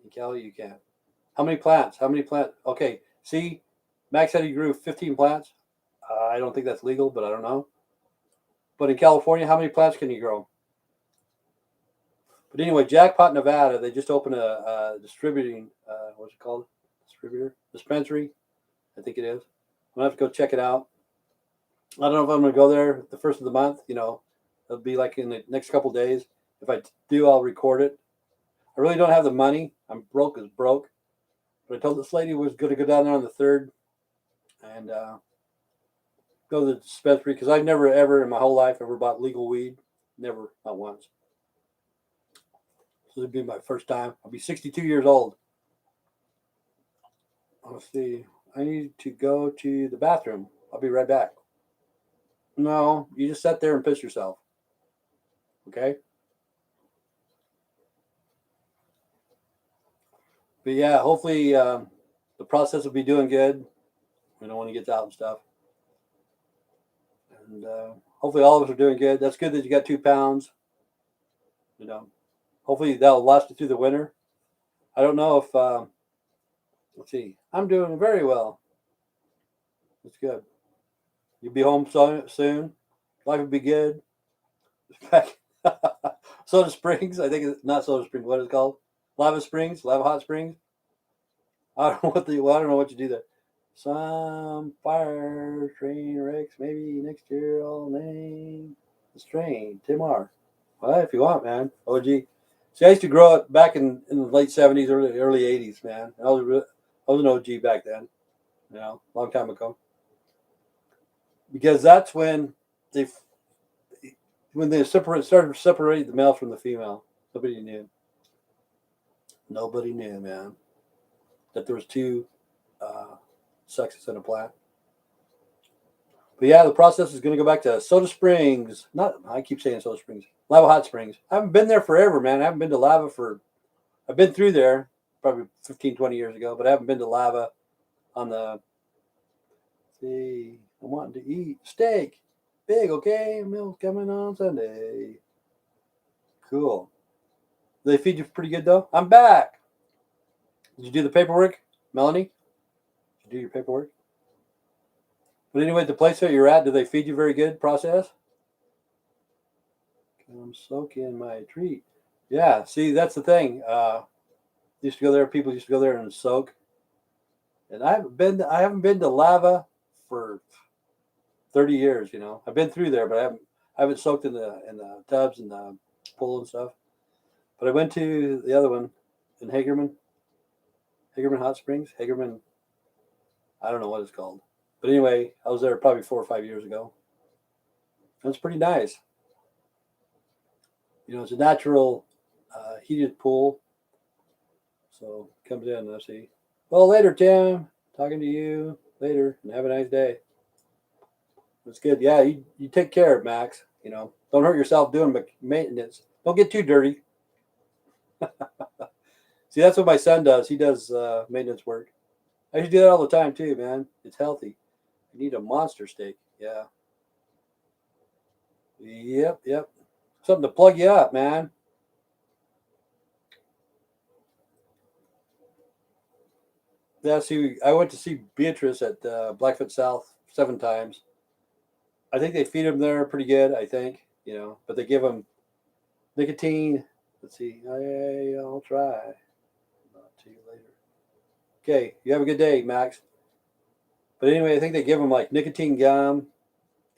In Cali, you can. How many plants? How many plants? Okay, see, Max said he grew 15 plants. I don't think that's legal, but I don't know. But in California, how many plants can you grow? But anyway, Jackpot, Nevada, they just opened a distributing, what's it called? Dispensary, I think it is. I'm going to have to go check it out. I don't know if I'm going to go there the first of the month. It'll be like in the next couple of days. If I do, I'll record it. I really don't have the money. I'm broke as broke. But I told this lady was going to go down there on the 3rd and go to the dispensary because I've never, ever in my whole life ever bought legal weed. Never, not once. So it'd be my first time. I'll be 62 years old. Let's see. I need to go to the bathroom. I'll be right back. No, you just sit there and piss yourself. Okay? But yeah, hopefully the process will be doing good. When he gets out and stuff. And hopefully all of us are doing good. That's good that you got 2 pounds. Hopefully that'll last you through the winter. I don't know if, let's see. I'm doing very well. That's good. You'll be home soon. Life will be good. Soda Springs. I think it's not Soda Springs. What is it called? Lava Springs. Lava Hot Springs. I don't know what you do there. Some fire train wrecks. Maybe next year I'll name the train Tim R. Well, if you want, man. OG. See, I used to grow up back in the late 70s, early 80s, man. I was an OG back then. Long time ago. Because that's when they started separating the male from the female. Nobody knew. Nobody knew, man, that there was 2 sexes in a plant. But yeah, the process is going to go back to Soda Springs. I keep saying Soda Springs. Lava Hot Springs. I haven't been there forever, man. I haven't been to Lava I've been through there probably 15, 20 years ago, but I haven't been to Lava on the, see, I'm wanting to eat steak. Big, okay? Meal's coming on Sunday. Cool. Do they feed you pretty good, though? I'm back. Did you do the paperwork, Melanie? Did you do your paperwork? But anyway, the place that you're at, do they feed you very good process? I'm soaking my treat. Yeah, see, that's the thing. People used to go there and soak. And I haven't been to Lava for 30 years, I've been through there, but I haven't soaked in the tubs and the pool and stuff. But I went to the other one in Hagerman Hot Springs. Hagerman, I don't know what it's called. But anyway, I was there probably 4 or 5 years ago. It's pretty nice. It's a natural heated pool. So comes in, let's see. Well, later, Tim. Talking to you later, and have a nice day. It's good. Yeah, you take care of Max. Don't hurt yourself doing maintenance. Don't get too dirty. See, that's what my son does. He does maintenance work. I should do that all the time too, man. It's healthy. You need a monster steak. Yeah. Yep. Something to plug you up, man. Yeah, see, I went to see Beatrice at Blackfoot South 7 times. I think they feed them there pretty good, I think, but they give them nicotine. Let's see. I'll try. I'll see you later. Okay, you have a good day, Max. But anyway, I think they give them like nicotine gum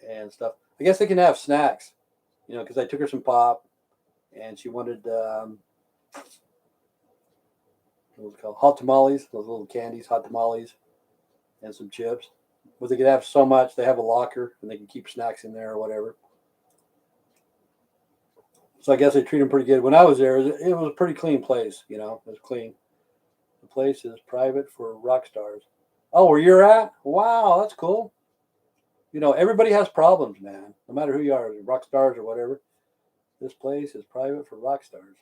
and stuff. I guess they can have snacks, because I took her some pop and she wanted, what was it called? Hot tamales, those little candies, hot tamales, and some chips. But they could have so much. They have a locker and they can keep snacks in there or whatever. So I guess they treat them pretty good. When I was there, it was a pretty clean place. It was clean. The place is private for rock stars. Oh, where you're at? Wow, that's cool. everybody has problems, man. No matter who you are, rock stars or whatever. This place is private for rock stars.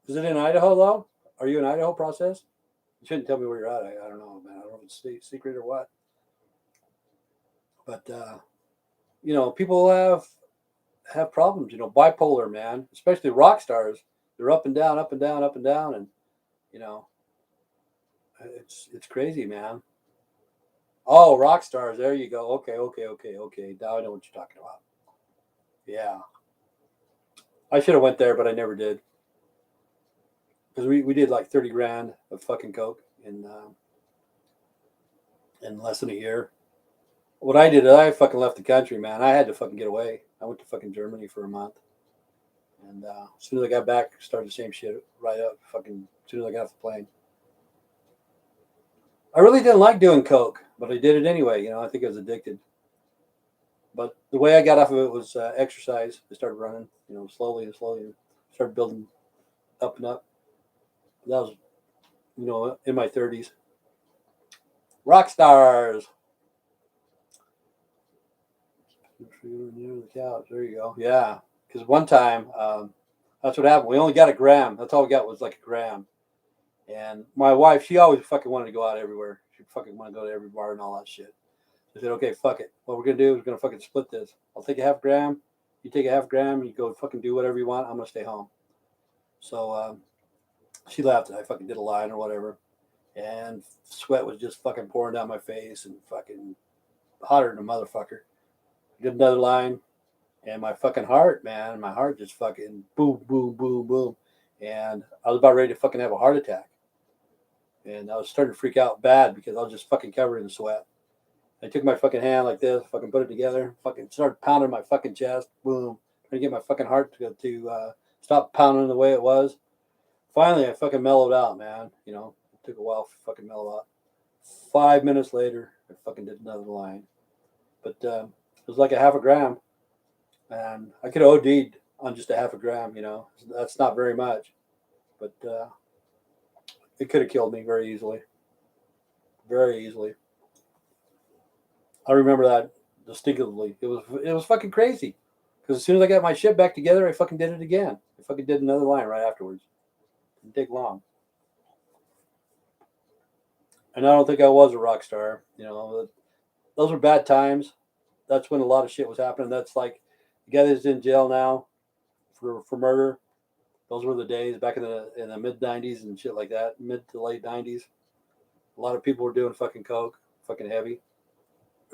Is it in Idaho though? Are you in Idaho, process? You shouldn't tell me where you're at. I don't know, man. I don't know if it's secret or what. But people have problems. Bipolar, man. Especially rock stars. They're up and down, up and down, up and down, and you know, it's crazy, man. Oh, rock stars. There you go. Okay, okay, okay, okay. Now I know what you're talking about. Yeah, I should have went there, but I never did because we did like 30 grand of fucking coke in less than a year. What I did, I fucking left the country, man. I had to fucking get away. I went to fucking Germany for a month, and as soon as I got back, started the same shit right up. Fucking as soon as I got off the plane. I really didn't like doing coke, but I did it anyway. I think I was addicted. But the way I got off of it was exercise. I started running, slowly and slowly. Started building up and up. That was, in my 30s. Rock stars. Near the couch. There you go. Yeah. Because one time, that's what happened. We only got a gram. That's all we got was like a gram. And my wife, she always fucking wanted to go out everywhere. She fucking wanted to go to every bar and all that shit. I said, okay, fuck it. What we're going to do is we're going to fucking split this. I'll take a half gram. You take a half gram. You go fucking do whatever you want. I'm going to stay home. So she left. And I fucking did a line or whatever. And sweat was just fucking pouring down my face and fucking hotter than a motherfucker. Did another line. And my fucking heart, man, my heart just fucking boom, boom, boom, boom. And I was about ready to fucking have a heart attack. And I was starting to freak out bad because I was just fucking covered in sweat. I took my fucking hand like this, fucking put it together, fucking started pounding my fucking chest, boom, trying to get my fucking heart to stop pounding the way it was. Finally, I fucking mellowed out, man. It took a while to fucking mellow out. 5 minutes later, I fucking did another line. But it was like a half a gram. And I could have OD'd on just a half a gram, That's not very much. But it could have killed me very easily. Very easily. I remember that distinctively. It was fucking crazy. Because as soon as I got my shit back together, I fucking did it again. I fucking did another line right afterwards. It didn't take long. And I don't think I was a rock star. Those were bad times. That's when a lot of shit was happening. That's like the guy that's in jail now for murder. Those were the days back in the mid 90s and shit like that, mid to late 90s. A lot of people were doing fucking coke, fucking heavy.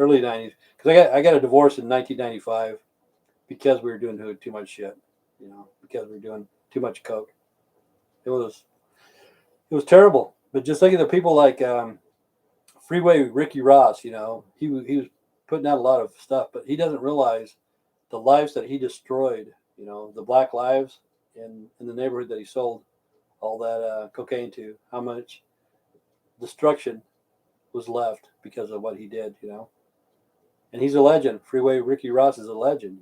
Early 90s, because I got a divorce in 1995 because we were doing too much shit, because we were doing too much coke. It was terrible. But just think of the people like Freeway Ricky Ross. He was putting out a lot of stuff, but he doesn't realize the lives that he destroyed. The black lives in the neighborhood that he sold all that cocaine to. How much destruction was left because of what he did. And he's a legend. Freeway Ricky Ross is a legend,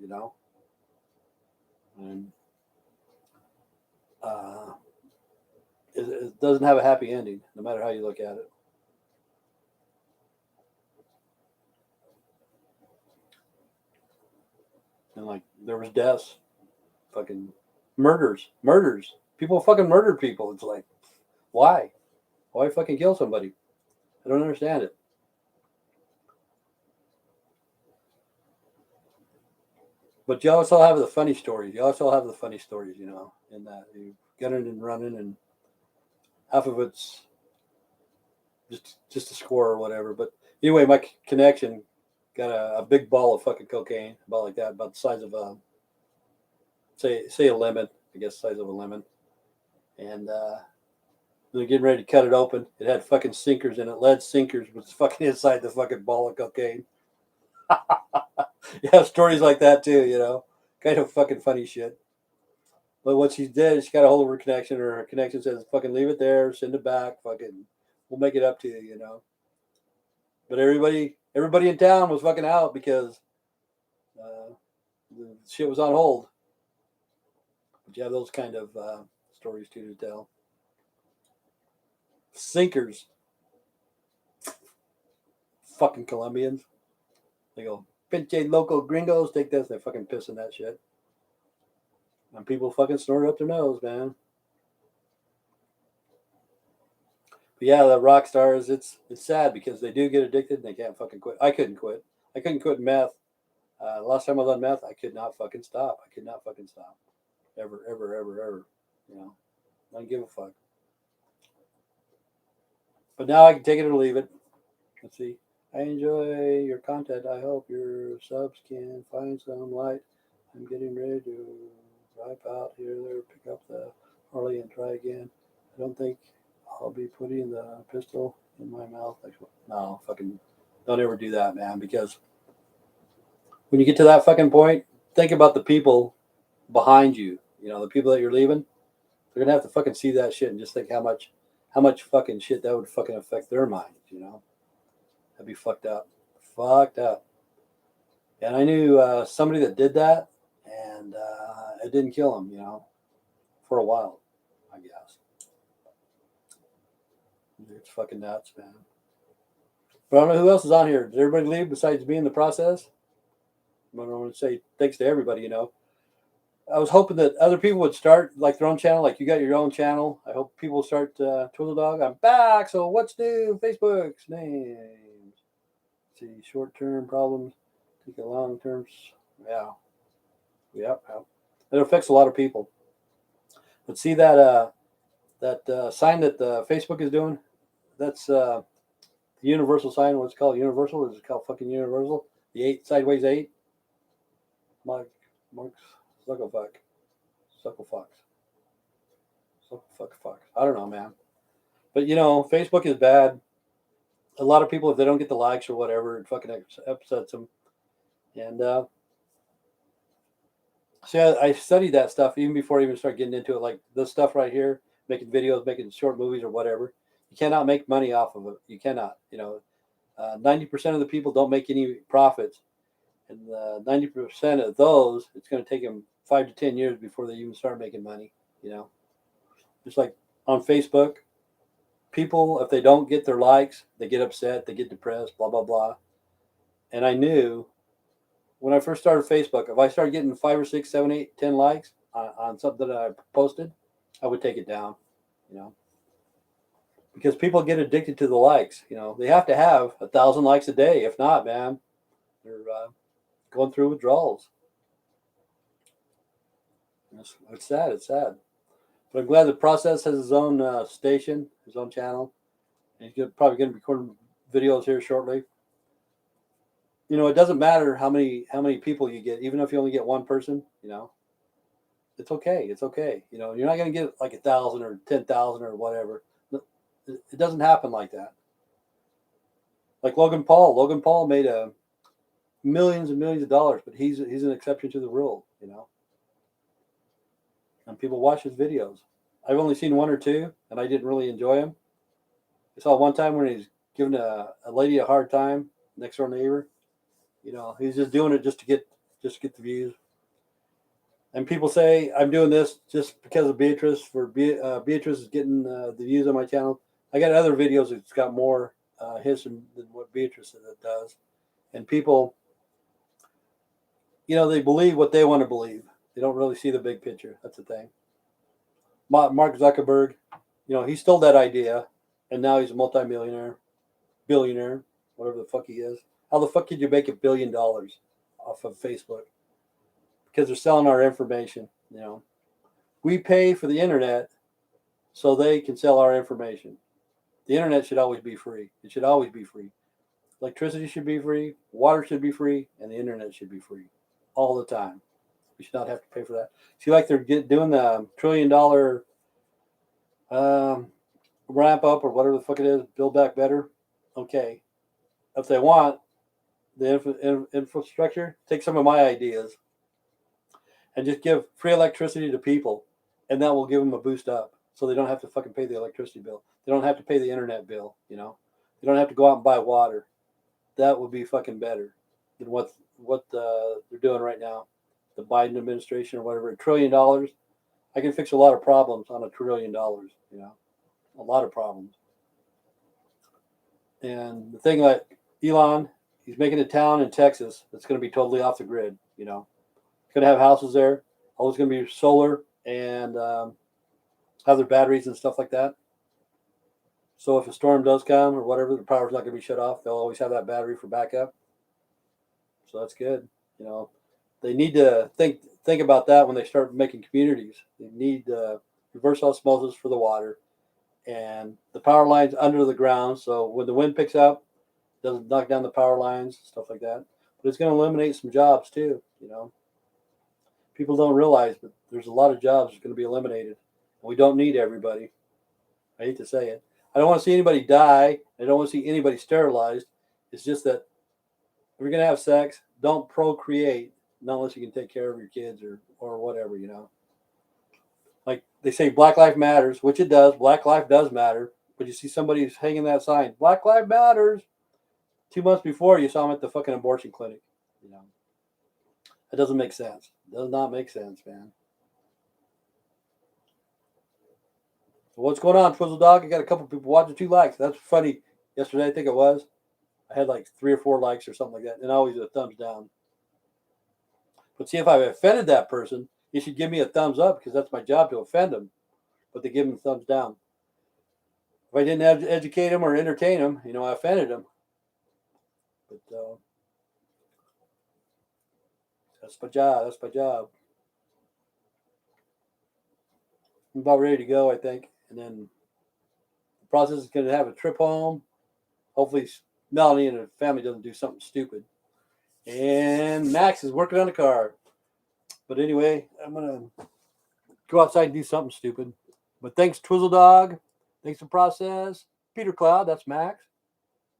And it doesn't have a happy ending, no matter how you look at it. And like there was deaths, fucking murders. People fucking murdered people. It's like, why? Why fucking kill somebody? I don't understand it. But you also have the funny stories. And that you gunning and running, and half of it's just a score or whatever. But anyway, my connection got a big ball of fucking cocaine, about like that, about the size of a say a lemon, I guess, size of a lemon, and they're getting ready to cut it open. It had fucking sinkers in it, lead sinkers was fucking inside the fucking ball of cocaine. You have stories like that too, kind of fucking funny shit. But what she did, she got a hold of her connection, or her connection says, fucking leave it there, send it back, fucking, we'll make it up to you, But everybody in town was fucking out because the shit was on hold. But you have those kind of stories too to tell. Sinkers. Fucking Colombians. They go, pinche local gringos, take this. They fucking piss in that shit. And people fucking snort up their nose, man. But yeah, the rock stars, it's sad because they do get addicted and they can't fucking quit. I couldn't quit. I couldn't quit meth. Last time I was on meth, I could not fucking stop. I could not fucking stop. Ever, ever, ever, ever. You know, I don't give a fuck. But now I can take it or leave it. Let's see. I enjoy your content. I hope your subs can find some light. I'm getting ready to wipe out here, there, pick up the Harley and try again. I don't think I'll be putting the pistol in my mouth. No, fucking don't ever do that, man, because when you get to that fucking point, think about the people behind you. You know, the people that you're leaving, they're gonna have to fucking see that shit and just think how much fucking shit that would fucking affect their minds, you know? That'd be fucked up. Fucked up. And I knew somebody that did that, and it didn't kill him, you know, for a while, I guess. It's fucking nuts, man. But I don't know who else is on here. Did everybody leave besides me in the process? I don't want to say thanks to everybody, you know. I was hoping that other people would start like their own channel, like you got your own channel. I hope people start Twizzle Dog. I'm back. So what's new? Facebook's names. Let's see, short-term problems. Take a long-term. Yeah. Yep. It affects a lot of people. But see that sign that Facebook is doing? That's the universal sign. What's it called? Universal? Is it called fucking universal? The 8 sideways 8. Mark Zuckerfuck. I don't know, man. But you know, Facebook is bad. A lot of people, if they don't get the likes or whatever, it fucking upsets them. And see, I studied that stuff even before I even started getting into it. Like this stuff right here, making videos, making short movies or whatever. You cannot make money off of it. You cannot. You know, 90% of the people don't make any profits, and 90% of those, it's going to take them 5 to 10 years before they even start making money. You know, just like on Facebook, people, if they don't get their likes, they get upset, they get depressed, blah blah blah. And I knew when I first started Facebook, if I started getting 5 or 6, 7, 8, 10 likes on something that I posted, I would take it down. You know, because people get addicted to the likes. You know, they have to have 1,000 likes a day. If not, man, they're going through withdrawals. It's sad. It's sad. But I'm glad the process has his own station, his own channel. And he's probably going to be recording videos here shortly. You know, it doesn't matter how many people you get, even if you only get one person. You know, it's okay. It's okay. You know, you're not going to get like 1,000 or 10,000 or whatever. It doesn't happen like that. Like Logan Paul. Logan Paul made millions and millions of dollars, but he's an exception to the rule. You know, and people watch his videos. I've only seen 1 or 2, and I didn't really enjoy him. I saw one time when he's giving a lady a hard time, next door neighbor. You know, he's just doing it just to get the views. And people say I'm doing this just because of Beatrice. Beatrice is getting the views on my channel. I got other videos that's got more hits than what Beatrice does. And people, you know, they believe what they want to believe. They don't really see the big picture. That's the thing. Mark Zuckerberg, you know, he stole that idea, and now he's a multimillionaire, billionaire, whatever the fuck he is. How the fuck could you make $1 billion off of Facebook? Because they're selling our information. You know, we pay for the internet so they can sell our information. The internet should always be free. It should always be free. Electricity should be free. Water should be free, and the internet should be free, all the time. We should not have to pay for that. See, like they're doing the $1 trillion ramp up or whatever the fuck it is, Build Back Better. Okay, if they want the infrastructure, take some of my ideas and just give free electricity to people, and that will give them a boost up, so they don't have to fucking pay the electricity bill. They don't have to pay the internet bill. You know, they don't have to go out and buy water. That would be fucking better than what they're doing right now. The Biden administration or whatever, $1 trillion. I can fix a lot of problems on $1 trillion. You know, a lot of problems. And the thing like Elon, he's making a town in Texas that's going to be totally off the grid. You know, going to have houses there. All it's going to be solar and have their batteries and stuff like that. So if a storm does come or whatever, the power's not going to be shut off. They'll always have that battery for backup. So that's good. You know, they need to think about that when they start making communities. They need reverse osmosis for the water and the power lines under the ground. So when the wind picks up, it doesn't knock down the power lines, stuff like that. But it's going to eliminate some jobs too. You know, people don't realize, but there's a lot of jobs that's going to be eliminated. And we don't need everybody. I hate to say it. I don't want to see anybody die. I don't want to see anybody sterilized. It's just that if you're going to have sex, don't procreate, not unless you can take care of your kids or whatever, you know. Like they say Black Life Matters, which it does. Black life does matter. But you see somebody who's hanging that sign, Black Life Matters. 2 months before, you saw him at the fucking abortion clinic. You know. That doesn't make sense. It does not make sense, man. What's going on, Twizzle Dog? I got a couple people watching, 2 likes. That's funny. Yesterday, I think it was. I had like 3 or 4 likes or something like that, and always a thumbs down. But see, if I've offended that person, you should give me a thumbs up because that's my job to offend them. But they give them thumbs down. If I didn't educate them or entertain them, you know, I offended them. But that's my job. That's my job. I'm about ready to go, I think. And then the process is going to have a trip home. Hopefully, Melanie and her family doesn't do something stupid. And Max is working on the car. But anyway, I'm going to go outside and do something stupid. But thanks, Twizzle Dog. Thanks for process. Peter Cloud, that's Max.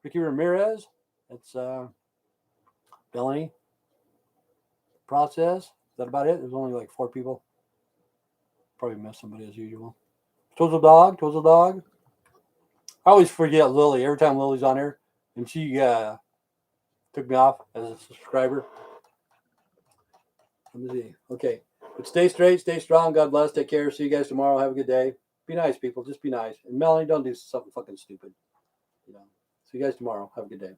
Ricky Ramirez, that's Melanie. Process. Is that about it? There's only like 4 people. Probably missed somebody as usual. Twizzle Dog. I always forget Lily every time Lily's on here, and she took me off as a subscriber. Let me see. Okay, but stay straight, stay strong. God bless. Take care. See you guys tomorrow. Have a good day. Be nice, people. Just be nice. And Melanie, don't do something fucking stupid. You know. See you guys tomorrow. Have a good day.